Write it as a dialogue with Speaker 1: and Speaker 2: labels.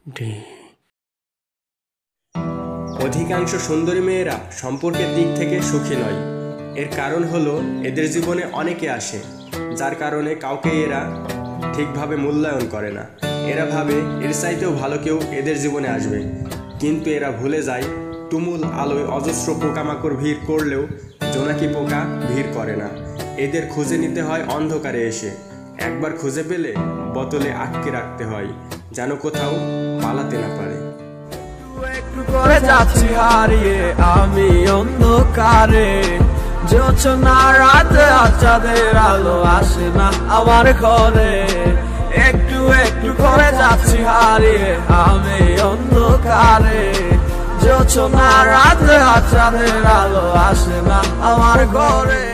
Speaker 1: D. অধিকাংশ সুন্দরী মেয়েরা সম্পর্কের দিক থেকে সুখী নয়। এর কারণ হলো এদের জীবনে অনেকে আসে, যার কারণে কাউকে এরা ঠিকভাবে মূল্যায়ন করে না। এরা ভাবে এর চাইতেও ভালো কেউ এদের জীবনে আসবে, কিন্তু এরা ভুলে যায় তুমুল আলোয় অজস্র পোকামাকড় ভিড় করলেও জোনাকি পোকা ভিড় করে না। এদের খুঁজে নিতে হয় অন্ধকারে এসে, একবার খুঁজে পেলে বোতলে আটকে রাখতে হয় যেন কোথাও পালাতে না পারে।
Speaker 2: একটু করে যাচ্ছি হারিয়ে আমি অন্ধকারে, জোছনা রাতে চাঁদের আলো আসে না আমার ঘরে। একটু একটু করে যাচ্ছি হারিয়ে আমি অন্ধকারে, জোছনা রাতে চাঁদের আলো আসে না আমার ঘরে।